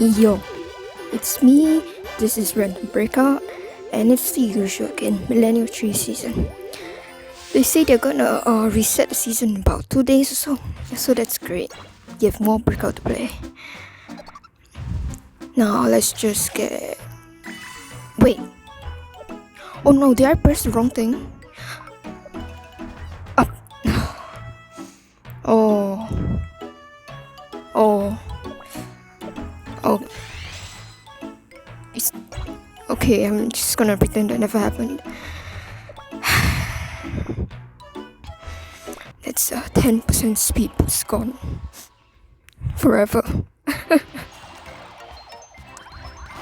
Yo, it's me, this is Random Breakout, and it's the usual again, Millennial Tree season. They say they're gonna reset the season in about 2 days or so that's great. You have more Breakout to play. Now let's just get... Wait. Oh no, did I press the wrong thing? Up. Oh. It's okay. I'm just gonna pretend that never happened. That's 10% speed boost gone forever.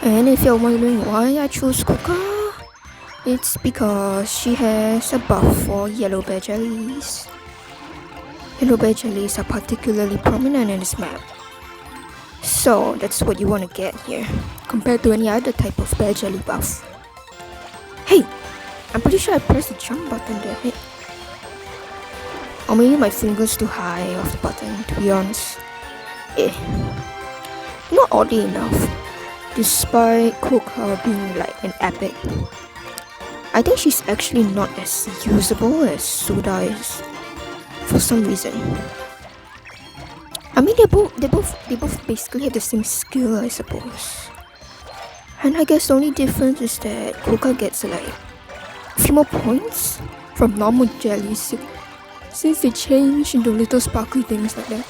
And if you're wondering why I chose Choco, it's because she has a buff for yellow bear jellies. Yellow bear jellies are particularly prominent in this map. So that's what you want to get here, compared to any other type of bear jelly buff. Hey, I'm pretty sure I pressed the jump button there. Hey. Or maybe my finger's too high off the button, to be honest. Not oddly enough, despite Choco being like an epic, I think she's actually not as usable as Soda is, for some reason. I mean, they both basically have the same skill, I suppose. And I guess the only difference is that Choco gets like a few more points from normal jellies, since they change into little sparkly things like that.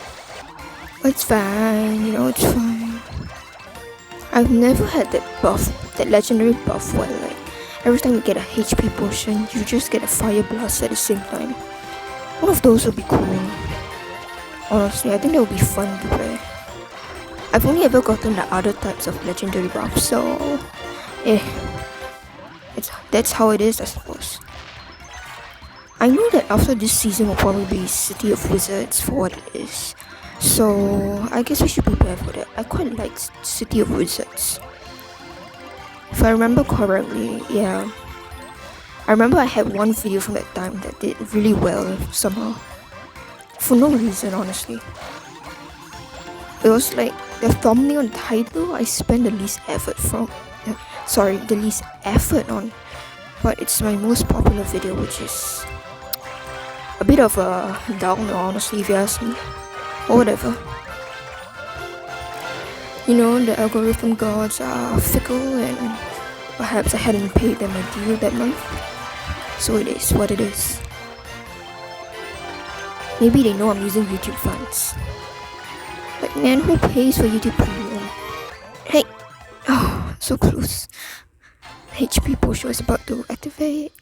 But it's fine, it's fine. I've never had that buff, that legendary buff where like every time you get a HP potion, you just get a fire blast at the same time. One of those would be cool. Honestly, I think that would be fun to play. I've only ever gotten the other types of legendary buffs, so that's how it is, I suppose. I know that after this season will probably be City of Wizards for what it is, so I guess we should prepare for that. I quite like City of Wizards. If I remember correctly, yeah. I remember I had one video from that time that did really well somehow. For no reason, honestly. It was like the thumbnail and title I spent the least effort on. But it's my most popular video, which is a bit of a downer, honestly, if you ask me. Or whatever. The algorithm gods are fickle, and perhaps I hadn't paid them a due that month. So it is what it is. Maybe they know I'm using YouTube funds. But man, who pays for YouTube Premium? Hey! Oh, so close. HP potion is about to activate.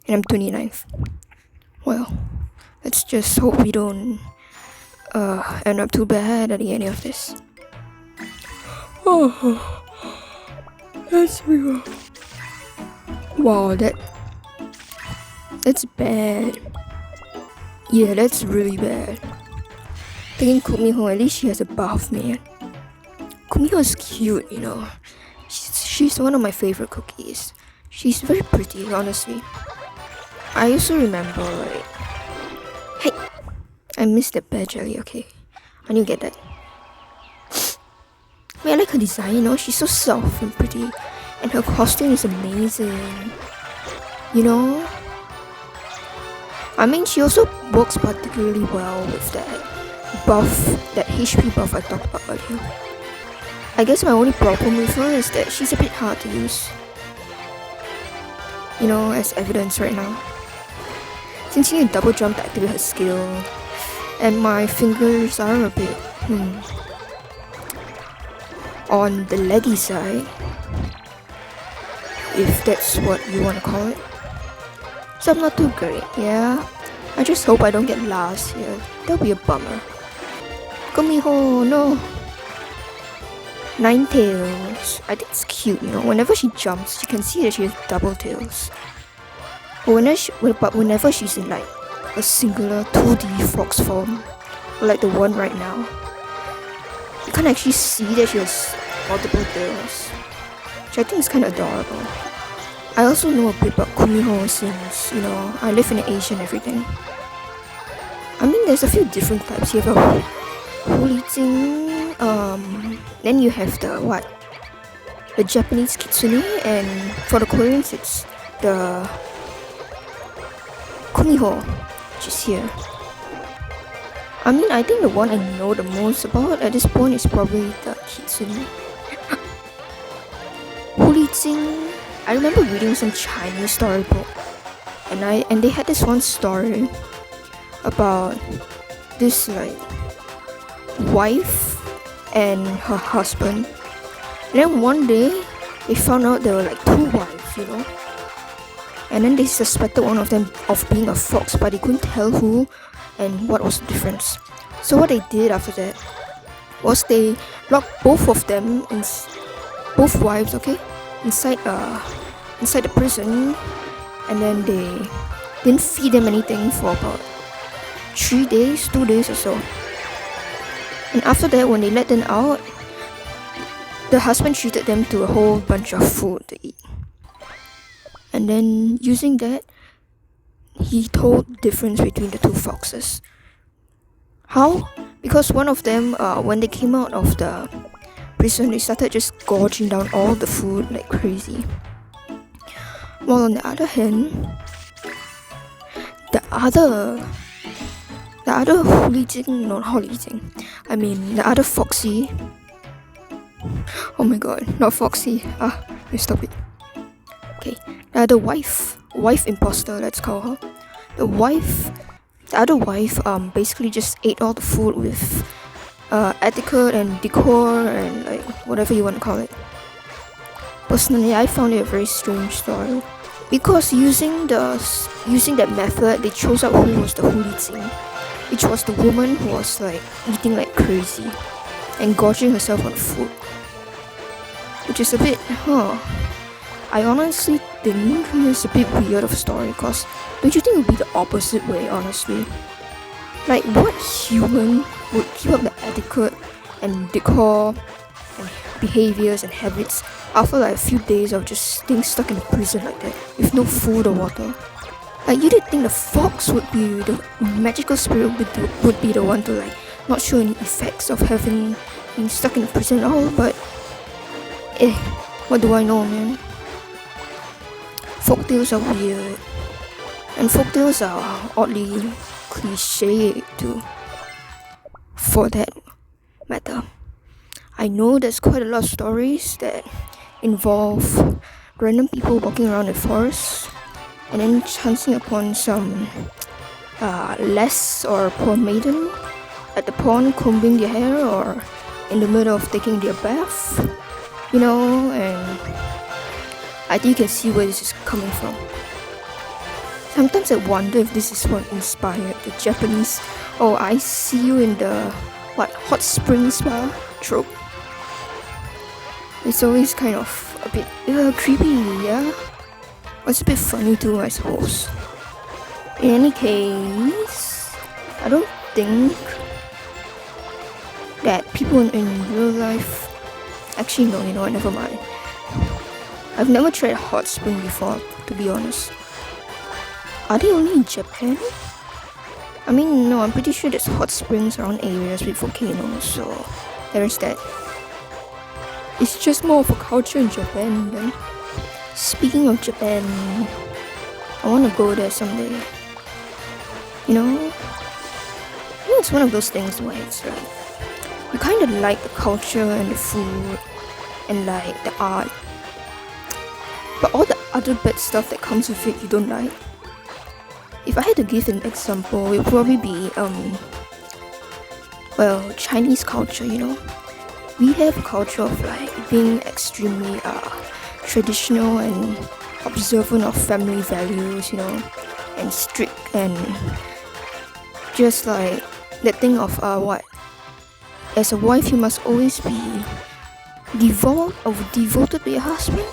And I'm 29th. Well, let's just hope we don't end up too bad at the end of this. Oh, that's real. Wow, that's bad. Yeah, that's really bad. Taking Kumiho, at least she has a buff, man. Kumiho is cute, She's one of my favorite cookies. She's very pretty, honestly. I also remember, like... Hey! I missed that bear jelly, okay. I need to get that. I like her design, she's so soft and pretty. And her costume is amazing. I mean, she also works particularly well with that buff, that HP buff I talked about earlier. I guess my only problem with her is that she's a bit hard to use. As evidence right now. Since you need to double jump to activate her skill, and my fingers are a bit, on the leggy side, if that's what you want to call it. So I'm not too great, yeah. I just hope I don't get last here. That'll be a bummer. Kumiho, no. Nine tails. I think it's cute, Whenever she jumps, you can see that she has double tails. But whenever she's in like a singular 2D fox form, like the one right now, you can't actually see that she has multiple tails, which I think is kind of adorable. I also know a bit about Kumiho since, I live in Asia and everything. I mean, there's a few different types. You have a Holy Jing, then you have the Japanese kitsune, and for the Koreans it's the kumiho, which is here. I mean, I think the one I know the most about at this point is probably the kitsune. Hulijing. I remember reading some Chinese storybook, and they had this one story about this like wife and her husband. And then one day they found out there were like two wives, you know. And then they suspected one of them of being a fox, but they couldn't tell who and what was the difference. So what they did after that was they locked both of them, both wives, okay, inside the prison, and then they didn't feed them anything for about 2 days or so. And after that, when they let them out, the husband treated them to a whole bunch of food to eat. And then using that, he told the difference between the two foxes. How? Because one of them, when they came out of the prison, they started just gorging down all the food like crazy. While on the other hand, the other foxy. Oh my god, not foxy. Stop it. Okay, the wife imposter, let's call her. The other wife basically just ate all the food with etiquette and decor and like whatever you want to call it. Personally, I found it a very strange story because using that method, they chose out who was the hulijing, which was the woman who was like eating like crazy and gorging herself on food, which is a bit, I honestly think it's a bit weird of a story, because don't you think it would be the opposite way, honestly? Like, what human would keep up the etiquette and decor and behaviors and habits after like a few days of just staying stuck in a prison like that with no food or water? Like, you did think the fox would be the magical spirit would be the one to like not show any effects of having been stuck in a prison at all, but what do I know, man? Folktales are weird, and folktales are oddly cliche too, for that matter. I know there's quite a lot of stories that involve random people walking around the forest and then chancing upon some less or poor maiden at the pond combing their hair or in the middle of taking their bath, you know, and I think you can see where this is coming from. Sometimes I wonder if this is what inspired the Japanese I see you in the hot spring spa trope. It's always kind of a bit creepy, yeah? But it's a bit funny too, I suppose. In any case, I don't think that people in real life... Actually, no, you know what, never mind. I've never tried hot spring before, to be honest. Are they only in Japan? I mean, no, I'm pretty sure there's hot springs around areas with volcanoes, so there's that. It's just more of a culture in Japan, then. Speaking of Japan, I want to go there someday. You know, it's one of those things where it's like, you kind of like the culture and the food and like the art, but all the other bad stuff that comes with it you don't like. If I had to give an example, it would probably be Chinese culture, you know. We have a culture of like being extremely traditional and observant of family values, you know, and strict, and just like that thing of as a wife you must always be devoted to your husband.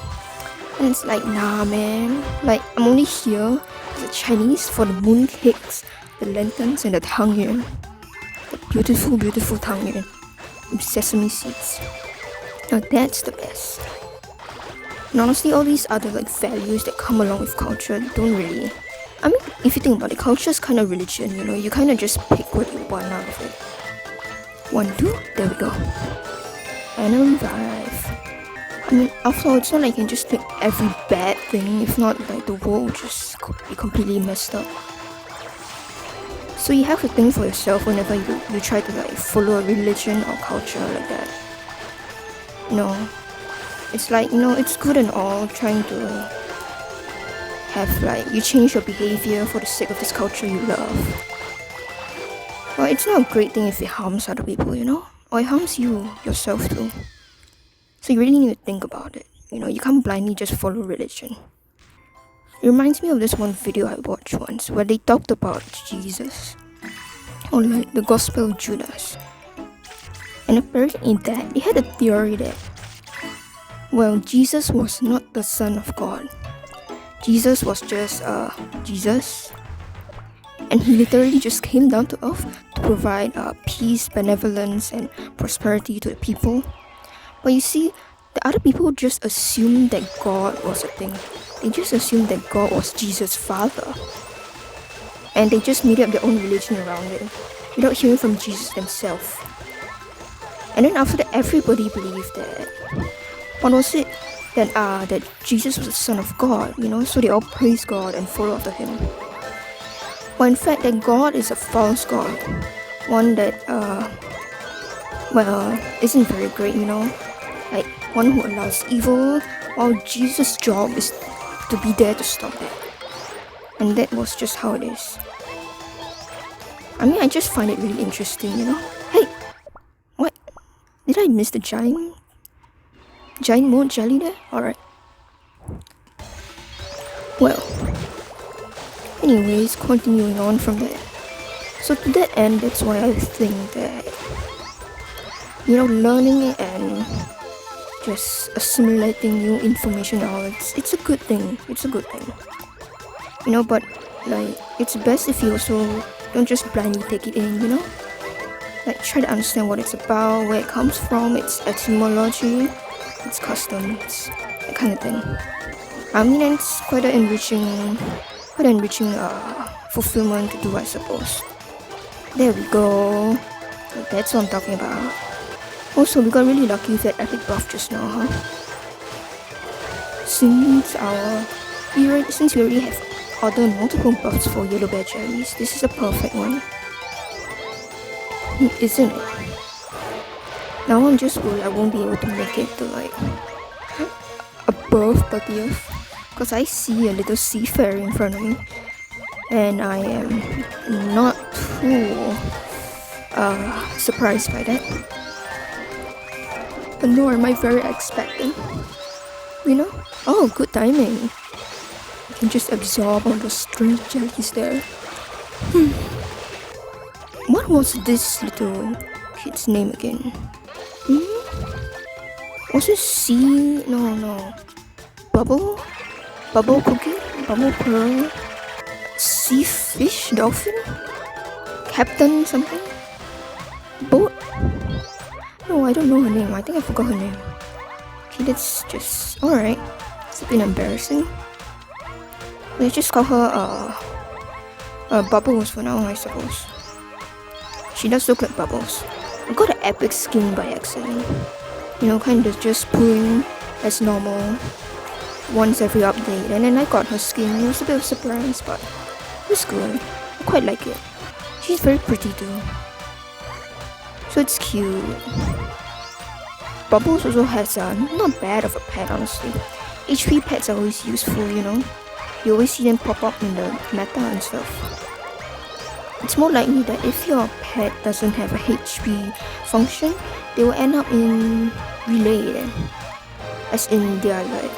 And it's like, nah man, like I'm only here as a Chinese for the mooncakes, the lanterns and the tang yuan, the beautiful tang yuan with sesame seeds. Now that's the best. And honestly, all these other like values that come along with culture don't really, I mean, if you think about it, culture is kind of religion, you know. You kind of just pick what you want out of it. 1, 2, there we go. and revive. I mean, after all, it's not like you can just pick every bad thing. If not, like the world would just be completely messed up. So you have to think for yourself whenever you try to like follow a religion or culture like that. It's like, it's good and all trying to have like you change your behavior for the sake of this culture you love. Well, it's not a great thing if it harms other people, or it harms you yourself too. So you really need to think about it. You can't blindly just follow religion. It reminds me of this one video I watched once where they talked about Jesus, or like the Gospel of Judas. And apparently in that, they had a theory that, well, Jesus was not the Son of God. Jesus was just Jesus. And he literally just came down to earth to provide peace, benevolence, and prosperity to the people. But you see, the other people just assumed that God was a thing. They just assumed that God was Jesus' father. And they just made up their own religion around it, without hearing from Jesus themselves. And then after that, everybody believed that, what was it? That Jesus was the Son of God, so they all praise God and follow after him. But in fact, that God is a false God. One that, isn't very great, like one who allows evil, while Jesus' job is to be there to stop that. And that was just how it is. I mean, I just find it really interesting, Hey! What? Did I miss the giant mode jelly there? Alright. Well, anyways, continuing on from there. So to that end, that's why I think that, learning and just assimilating new information out, it's a good thing. It's a good thing. But like, it's best if you also don't just blindly take it in, Like, try to understand what it's about, where it comes from, its etymology, its customs, that kind of thing. I mean, it's quite an enriching fulfillment to do, I suppose. There we go. That's what I'm talking about. Also, we got really lucky with that epic buff just now, huh? Since we already have other multiple buffs for yellow bear jellies, this is a perfect one. Isn't it? Now I'm just worried I won't be able to make it to like above 30th, because I see a little sea fairy in front of me, and I am not too surprised by that. But nor am I very expectant. Oh, good timing. I can just absorb all those strange jellies there. What was this little kid's name again? Was it sea? No. Bubble cookie? Bubble pearl? Sea fish? Dolphin? Captain something? Boat? No, I don't know her name. I think I forgot her name. Okay, that's just... alright. It's a bit embarrassing. Let's just call her Bubbles for now, I suppose. She does look like Bubbles. I got an epic skin by accident. Kind of just pulling as normal once every update, and then I got her skin. It was a bit of a surprise, but it was good. I quite like it. She's very pretty too. So it's cute. Bubbles also has not bad of a pet, honestly. HP pets are always useful, You always see them pop up in the meta and stuff. It's more likely that if your pet doesn't have a HP function, they will end up in relay then. As in their like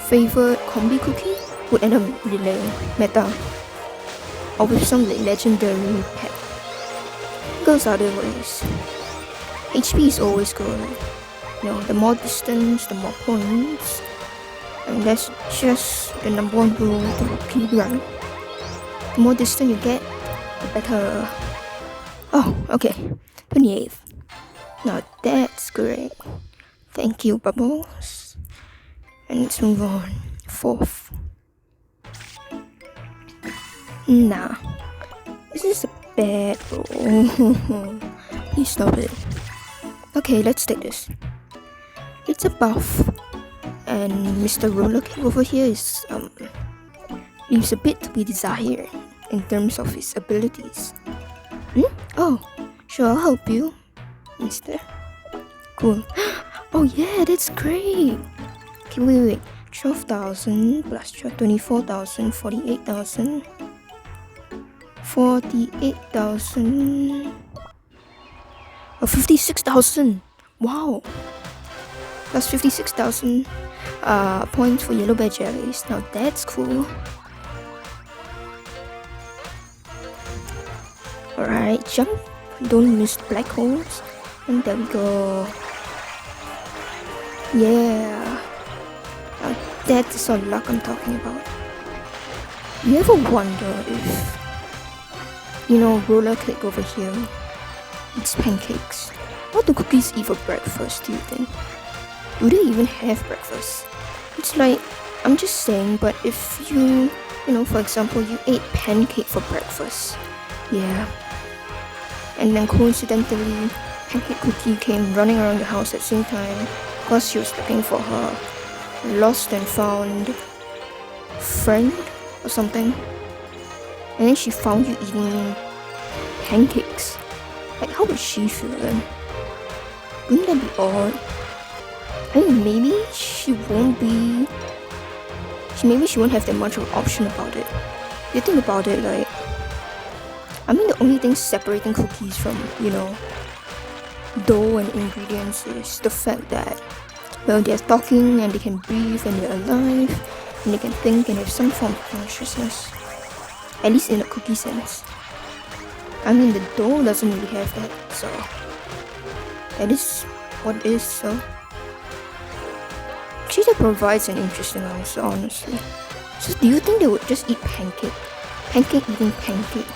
favorite combi cookie would end up in relay meta. Or with some like legendary pet. Goes other ways. HP is always good. The more distance, the more points. And that's just the number one rule to speedrun. The more distant you get, the better. Oh, okay. 28th. Now that's great. Thank you, Bubbles. And let's move on. 4th. Nah. This is a bad roll. Please stop it. Okay, let's take this. It's a buff. And Mr. Roller Cake over here is leaves a bit to be desired in terms of his abilities. Oh, sure, I'll help you, mister. Cool. Oh yeah, that's great. Okay, wait. 12,000 plus 24,000, 48,000. 48,000. Oh, 56,000. Wow. Plus 56,000 points for yellow bear jellies. Now that's cool. Alright, jump. Don't miss black holes. And there we go. Yeah. That's the sort of luck I'm talking about. You ever wonder if, Roller Cake over here eats pancakes? What do cookies eat for breakfast, do you think? Do they even have breakfast? It's like, I'm just saying, but if you, for example, you ate pancake for breakfast. Yeah. And then coincidentally, Pancake Cookie came running around the house at the same time because she was looking for her lost and found friend or something. And then she found you eating pancakes. Like, how would she feel then? Wouldn't that be odd? I mean, maybe she won't have that much of an option about it. You think about it, like, the only thing separating cookies from, dough and ingredients is the fact that, well, they're talking and they can breathe and they're alive and they can think and have some form of consciousness. At least in a cookie sense. The dough doesn't really have that, so that is what it is, so. Actually, that provides an interesting answer, honestly. So, do you think they would just eat pancake? Pancake eating pancake?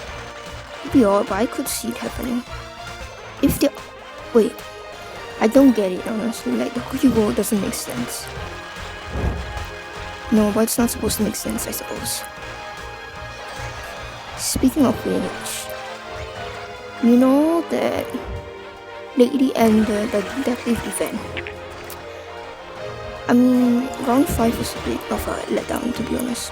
It'd be odd, but I could see it happening. If they... Wait. I don't get it, honestly. Like, the cookie world doesn't make sense. No, but it's not supposed to make sense, I suppose. Speaking of which, you know that lady and the detective event. Round 5 was a bit of a letdown, to be honest.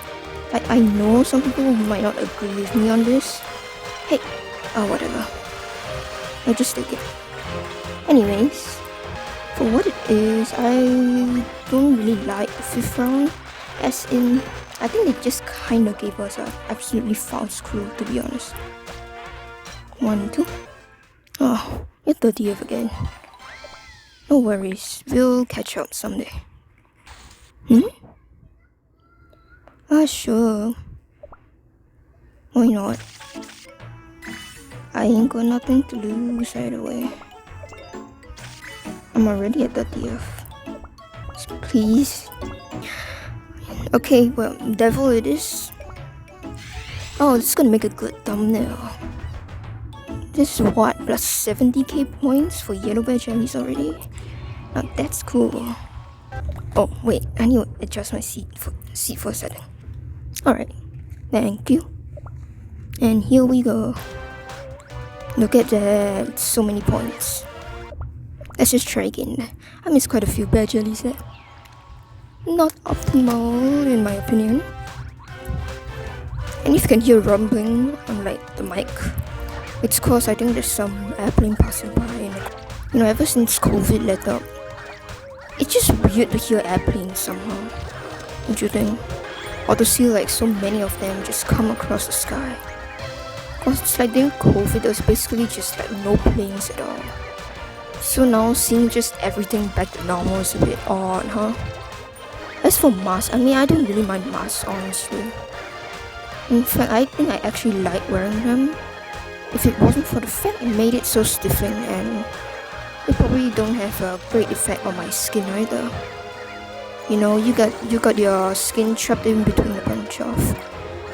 I know some people might not agree with me on this. Hey, whatever. I'll just take it. Anyways, for what it is, I don't really like the 5th round. As in, I think they just kind of gave us an absolutely false clue, to be honest. 1, 2. Oh, you're 30th again. No worries, we'll catch up someday. Sure. Why not? I ain't got nothing to lose either way. I'm already at 30th. So please. Okay, well, devil it is. Oh, this is gonna make a good thumbnail. This is what, plus 70k points for yellow bear jellies already? Now that's cool. Oh, wait, I need to adjust my seat for a second. Alright, thank you. And here we go. Look at that, so many points. Let's just try again. I missed quite a few bear jellies there. Not optimal, in my opinion. And if you can hear rumbling on the mic, it's cause I think there's some airplane passing by. And, ever since COVID let up, it's just weird to hear airplanes somehow. Don't you think? Or to see so many of them just come across the sky. Cause it's during COVID, there was basically just no planes at all. So now seeing just everything back to normal is a bit odd, huh? As for masks, I don't really mind masks, honestly. In fact, I think I actually like wearing them. If it wasn't for the fact it made it so stifling, and they probably don't have a great effect on my skin either. You got your skin trapped in between a bunch of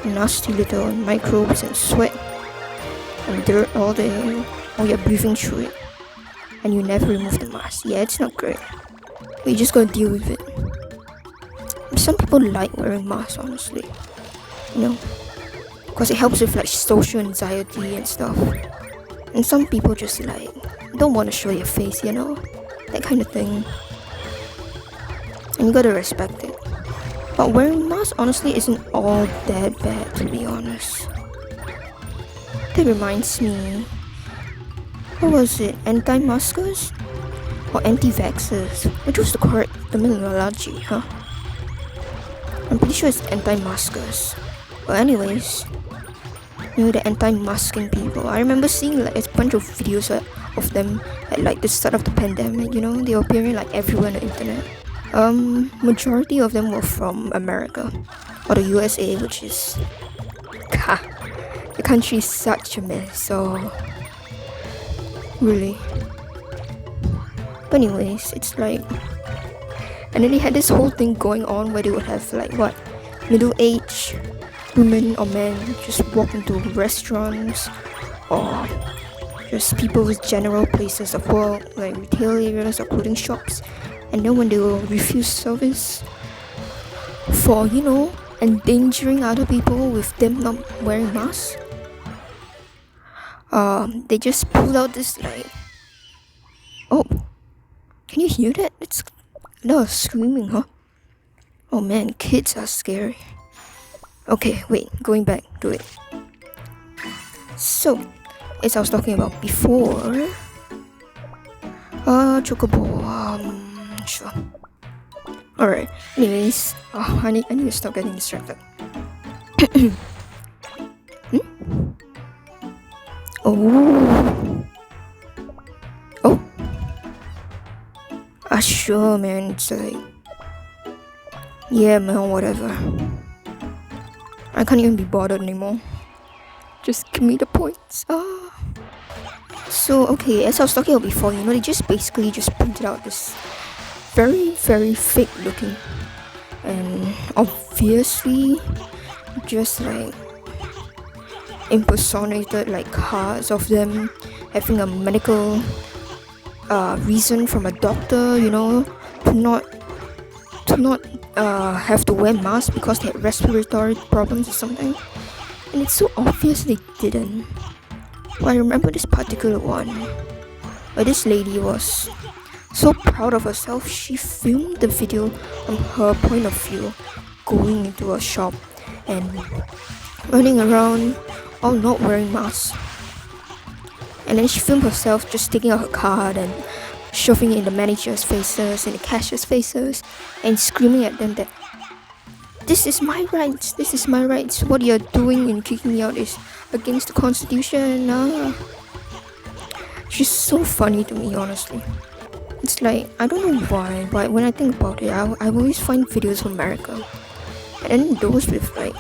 nasty little microbes and sweat and dirt all day, while you're breathing through it, and you never remove the mask. Yeah, it's not great, but you just gotta deal with it. Some people like wearing masks, honestly, because it helps with social anxiety and stuff. And some people just don't want to show your face, that kind of thing. and you gotta respect it. But wearing masks honestly isn't all that bad, to be honest. That reminds me, what was it? Anti-maskers or anti-vaxxers? Which was the correct terminology, huh? I'm pretty sure it's anti-maskers. But anyways, the anti-masking people. I remember seeing like a bunch of videos of them at like the start of the pandemic. They were appearing like everywhere on the internet. Majority of them were from America or the USA, which is, the country is such a mess. So really. But anyways, it's like, and then they had this whole thing going on where they would have like middle-aged women or men just walk into restaurants or just people's general places of work, like retail areas or clothing shops, and then when they will refuse service for endangering other people with them not wearing masks, they just pulled out this like, oh, can you hear that? It's a lot of screaming, huh? Oh man, kids are scary. Okay, wait, going back to it. So, as I was talking about before, Chocobo, sure. Alright, anyways, I need to stop getting distracted. Oh. Sure, man, it's like, yeah, man, whatever. I can't even be bothered anymore. Just give me the points. So, okay, as I was talking about before, they just basically just printed out this very, very fake looking and obviously just like impersonated like cards of them having a medical reason from a doctor, to not have to wear masks because they had respiratory problems or something. And it's so obvious they didn't. Well, I remember this particular one where this lady was so proud of herself. She filmed the video from her point of view, going into a shop and running around all not wearing masks. And then she filmed herself just taking out her card and shoving it in the manager's faces and the cashier's faces and screaming at them that this is my rights, what you're doing and kicking me out is against the constitution. She's so funny to me, honestly. It's like, I don't know why, but when I think about it, I always find videos from America and then those with like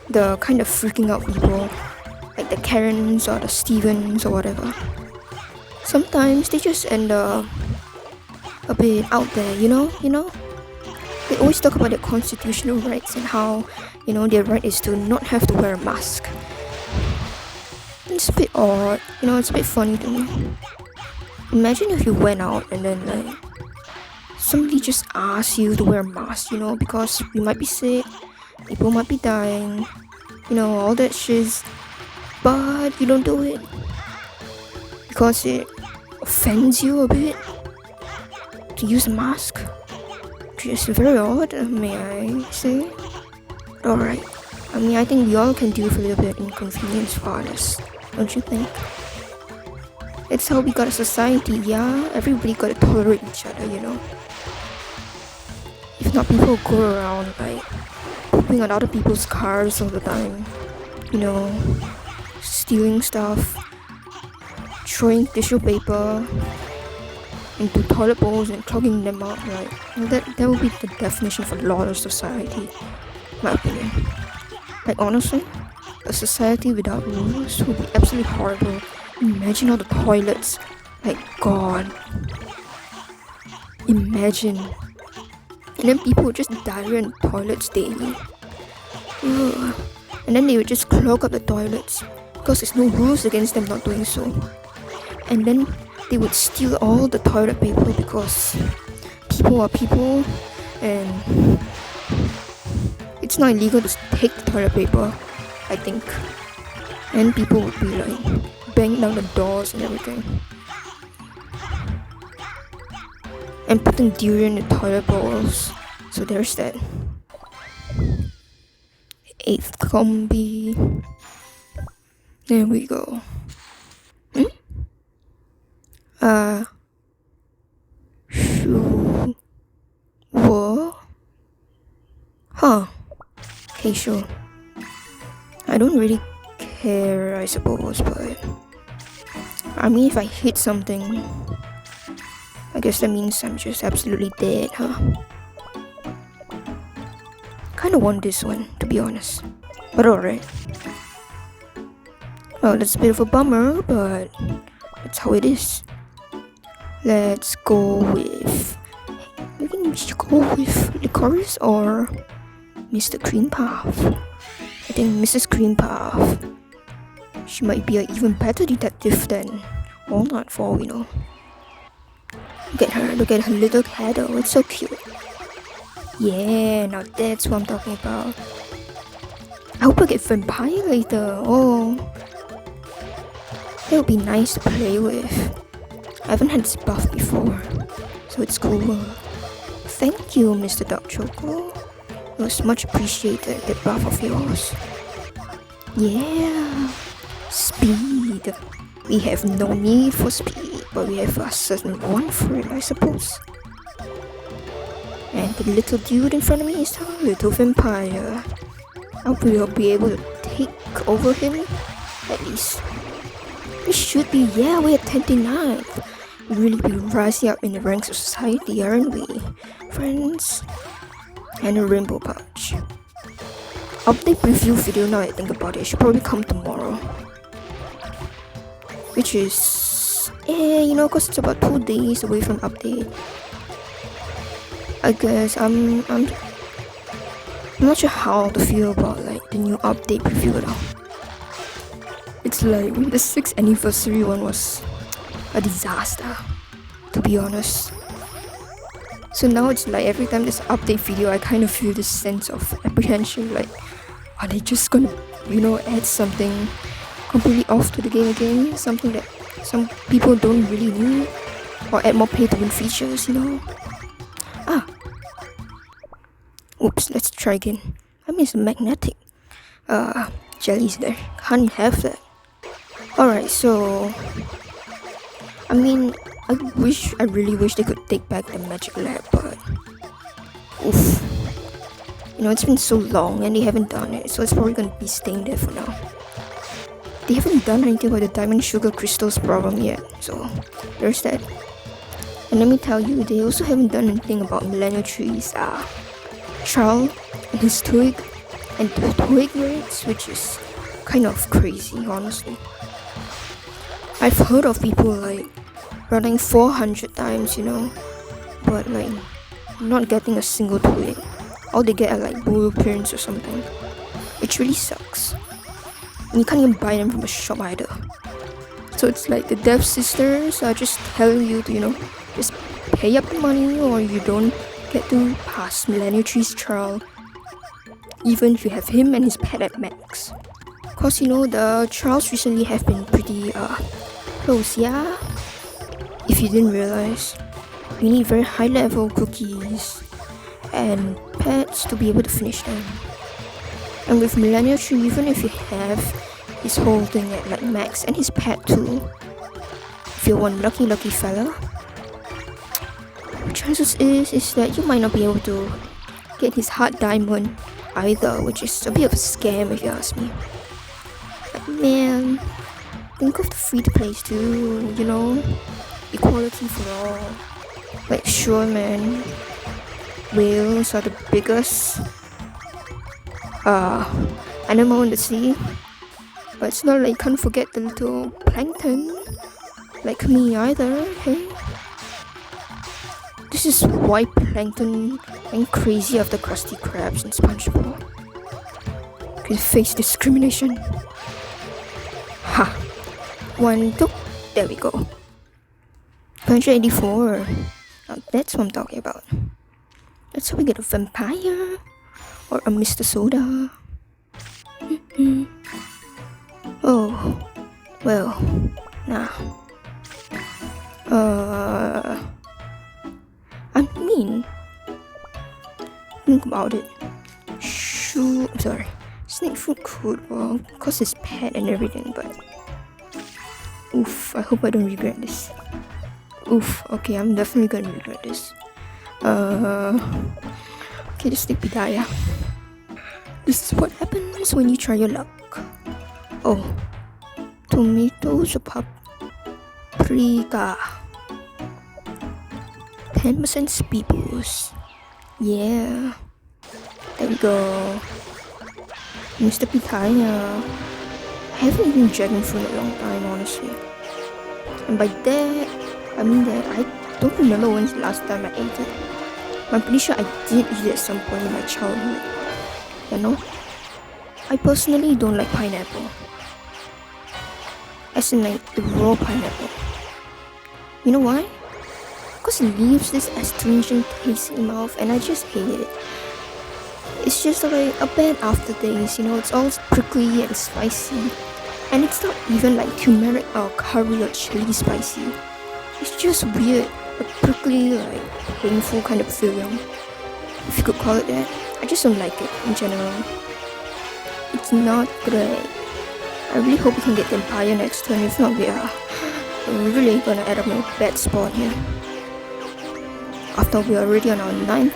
the kind of freaking out people, like the Karens or the Stevens or whatever. Sometimes they just end up a bit out there, They always talk about their constitutional rights and how, their right is to not have to wear a mask. It's a bit odd, it's a bit funny to me. Imagine if you went out and then like somebody just asked you to wear a mask, because you might be sick, people might be dying, all that shit, but you don't do it because it offends you a bit to use a mask. It's very odd, may I say. Alright, I think we all can deal with a little bit of inconvenience for us, don't you think? It's how we got a society, yeah? Everybody gotta tolerate each other, If not, people go around like pooping on other people's cars all the time, stealing stuff, throwing tissue paper into toilet bowls and clogging them up, right? That would be the definition for lawless society, my opinion. Like honestly, a society without rules would be absolutely horrible. Imagine all the toilets, like God. Imagine. And then people would just diarrhea in toilets daily. Ugh. And then they would just clog up the toilets because there's no rules against them not doing so. And then they would steal all the toilet paper because people are people and it's not illegal to take the toilet paper, I think. And people would be like banging down the doors and everything. and putting durian in the toilet bowls. So there's that. 8th combi. There we go. Sure. What? Huh. Okay, sure. I don't really care, I suppose, but I mean, if I hit something, I guess that means I'm just absolutely dead, huh? Kinda want this one, to be honest. But alright. Well, that's a bit of a bummer, but that's how it is. Let's go with... Maybe we should go with Licorice or Mr. Cream Puff. I think Mrs. Cream Puff. She might be an even better detective than Walnut for all we know. Look at her little header, it's so cute. Yeah, now that's what I'm talking about. I hope I get Vampire later. Oh, that would be nice to play with. I haven't had this buff before, so it's cool. Thank you, Mr. Dark Choco. It was much appreciated, the buff of yours. Yeah, speed. We have no need for speed, but we have a certain one for it, I suppose. And the little dude in front of me is a little vampire. I hope we'll be able to take over him, at least. We should be, yeah, we're at 29th. We really be rising up in the ranks of society, aren't we, friends? And a rainbow pouch. Update preview video, now I think about it, should probably come tomorrow. Which is, cause it's about 2 days away from update. I guess I'm not sure how to feel about like the new update preview at all. It's like the 6th anniversary one was a disaster, to be honest. So now it's like every time there's an update video, I kind of feel this sense of apprehension, like, are they just gonna, add something completely off to the game again? Something that some people don't really need? Or add more pay-to-win features, Oops, let's try again. I mean, it's magnetic. Jelly's there. Can't have that. Alright, so... I mean, I really wish they could take back the magic lab, but... Oof. It's been so long and they haven't done it, so it's probably gonna be staying there for now. They haven't done anything about the diamond sugar crystals problem yet, so there's that. And let me tell you, they also haven't done anything about Millennial Tree's Charles and his twig and the twig rates, which is kind of crazy, honestly. I've heard of people like running 400 times, but like not getting a single twig. All they get are like blueprints or something, which really sucks. And you can't even buy them from a shop either. So it's like the Dev Sisters are just telling you to, just pay up the money or you don't get to pass Millennial Tree's trial, even if you have him and his pet at max. Cause the trials recently have been pretty close, yeah? If you didn't realize, you need very high level cookies and pets to be able to finish them. And with Millennial Tree, even if you have his whole thing at like max and his pet too, if you're one lucky fella, chances is that you might not be able to get his hard diamond either, which is a bit of a scam if you ask me. But man, think of the free to plays too, equality for all. Like sure man, whales are the biggest animal in the sea, but it's not like you can't forget the little plankton like me either, okay? This is why plankton went crazy after Krusty Krabs and SpongeBob. Could face discrimination. Ha! 1, 2, there we go. 184. Now that's what I'm talking about. Let's hope we get a vampire or a Mr. Soda. Oh, well, nah. think about it, snake fruit could, well, cause it's pet and everything, but oof, I hope I don't regret this. Oof, okay, I'm definitely gonna regret this. Okay, the snake pitaya. This is what happens when you try your luck. Oh, tomatoes or paprika. 10% speed boost. Yeah. There we go. Mr. Pitaya. I haven't eaten dragon fruit in a long time, honestly. And by that, I mean that I don't remember when's the last time I ate it. I'm pretty sure I did eat it at some point in my childhood. You know? I personally don't like pineapple. As in like the raw pineapple. You know why? Because it leaves this astringent taste in my mouth and I just hate it. It's just like a bad aftertaste, you know, it's all prickly and spicy. And it's not even like turmeric or curry or chili spicy. It's just weird, a prickly, like painful kind of feeling, if you could call it that. I just don't like it in general. It's not great. I really hope we can get the Empire next turn, if not we are really gonna end up in a bad spot here. After we are already on our 9th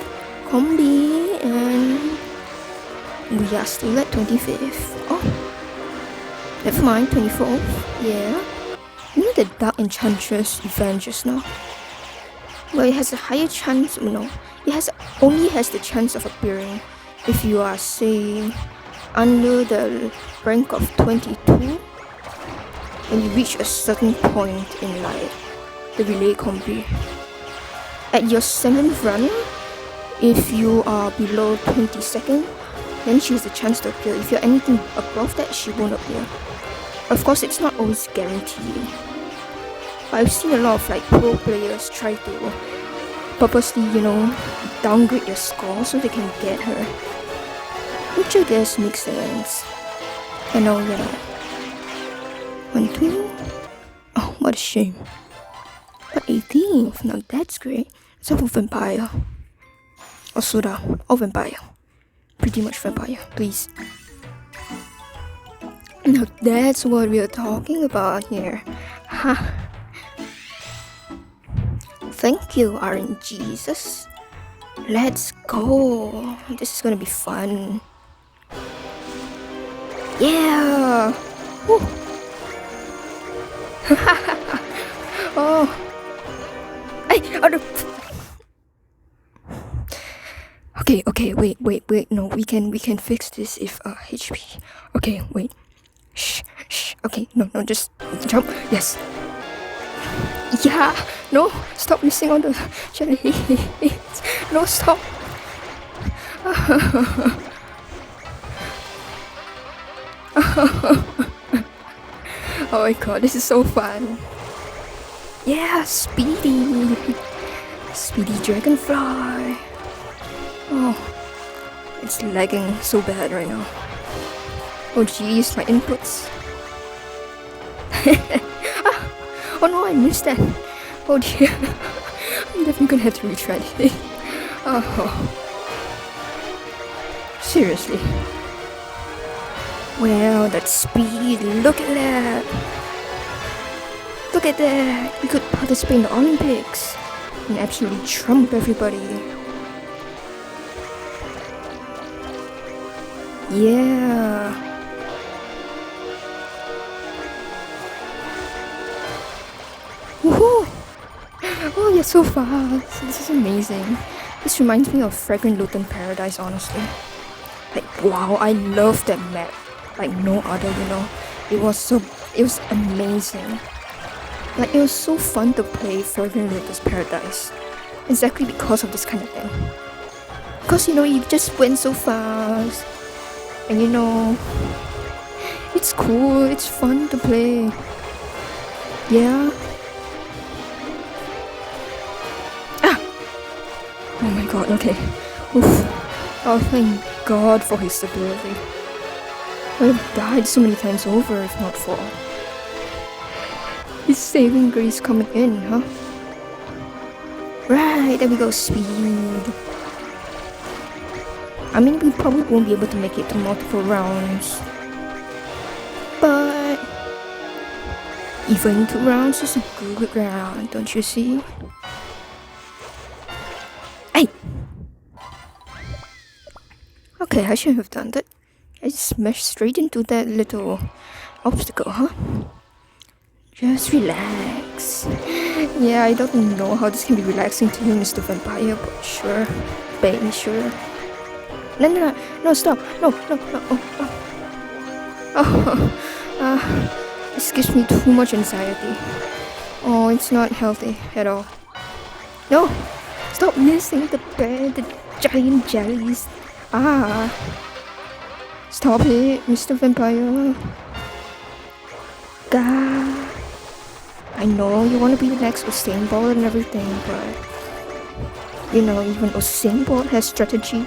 combi and we are still at 25th. Oh, never mind, 24th. Yeah. You know the Dark Enchantress event just now? Well, it has a higher chance, only has the chance of appearing if you are, say, under the rank of 22 when you reach a certain point in like the relay combi. At your 7th run, if you are below 22nd, then she has a chance to appear. If you're anything above that, she won't appear. Of course, it's not always guaranteed. But I've seen a lot of like pro players try to purposely, downgrade their score so they can get her. Which I guess makes sense. And now, 1, 2. Oh, what a shame. But 18th, now that's great. It's a vampire. Or soda, or vampire. Pretty much vampire, please. Now that's what we're talking about here. Ha. Thank you, RNGesus. Let's go. This is gonna be fun. Yeah. Woo. Oh. Okay, wait, no, we can fix this if HP. Okay, wait. Shh. Okay, no, just jump. Yes. Yeah, no, stop missing on the jelly. No, stop. Oh my god, this is so fun. Yeah, Speedy Dragonfly. Oh, it's lagging so bad right now. Oh jeez, my inputs. Oh no, I missed that. Oh dear. I'm definitely gonna have to retry it. Oh. Seriously. Wow, that speed. Look at that. Look at that. We could participate in the Olympics and absolutely trump everybody. Yeah. Woohoo! Oh, you're so fast. This is amazing. This reminds me of Fragrant Luton Paradise, honestly. Like, wow, I love that map. Like no other, It was amazing. Like, it was so fun to play Fragrant Luton Paradise. Exactly because of this kind of thing. Because, you just went so fast. And it's cool, it's fun to play. Yeah. Oh my god, okay. Oof. Oh, thank God for his stability. I would have died so many times over if not for his saving grace coming in, huh? Right, there we go, speed. I mean, we probably won't be able to make it to multiple rounds, but even 2 rounds is a good round, don't you see? Hey! Okay, I shouldn't have done that. I smashed straight into that little obstacle, huh? Just relax. Yeah, I don't know how this can be relaxing to you, Mr. Vampire, but sure. Baby, sure. No, stop. No. This gives me too much anxiety. Oh, it's not healthy at all. No, stop missing the giant jellies. Stop it, Mr. Vampire. God. I know you want to be the next Usain Bolt and everything, but you know, even Usain Bolt has strategy.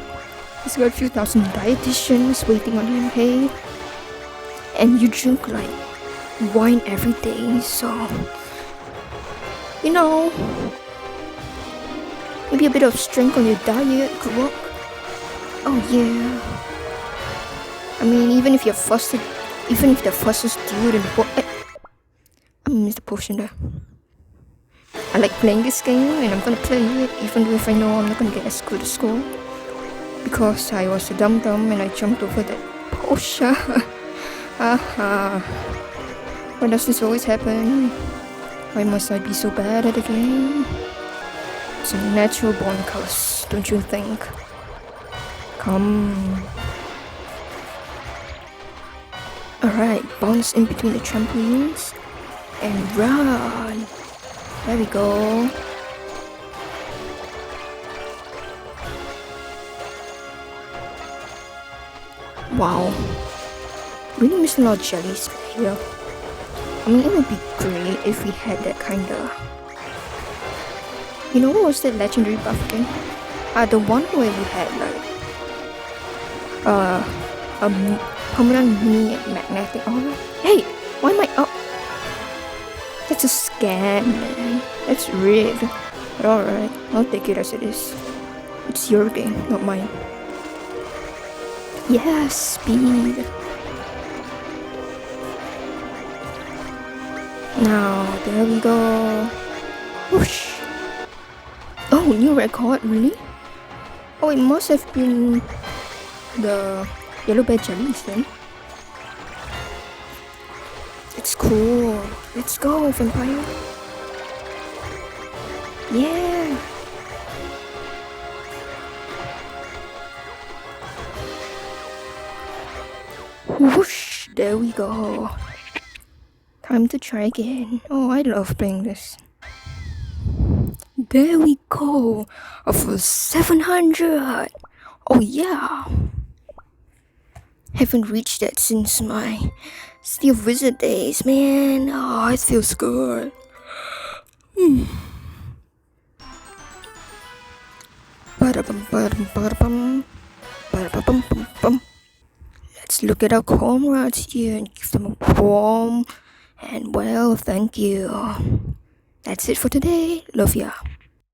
He's got a few thousand dietitians waiting on him, hey? And you drink like wine every day, so you know, maybe a bit of strength on your diet could work. Oh yeah. I mean, even if the fastest dude in the world. I missed the potion there. I like playing this game and I'm gonna play it even if I know I'm not gonna get as good a score. Because I was a dum-dum and I jumped over that potion. Why does this always happen? Why must I be so bad at the game? It's a natural born curse, don't you think? Come. Alright, bounce in between the trampolines and run. There we go. Wow. Really missing a lot of jellies here. I mean, it would be great if we had that kind of... You know what was that legendary buff again? The one where we had like... a permanent mini magnetic aura. Hey! Why am I up? That's a scam, man. That's rigged. But alright, I'll take it as it is. It's your game, not mine. Yeah, speed. Now, there we go. Whoosh. Oh, new record, really? Oh, it must have been the yellow bear jellies then. It's cool. Let's go, vampire. Yeah. Whoosh. There we go. Time to try again. Oh, I love playing this. There we go. A full 700. Oh yeah. Haven't reached that since my Steel Wizard days, man. Oh, it feels good. Let's look at our comrades here and give them a warm and well thank you. That's it for today. Love ya.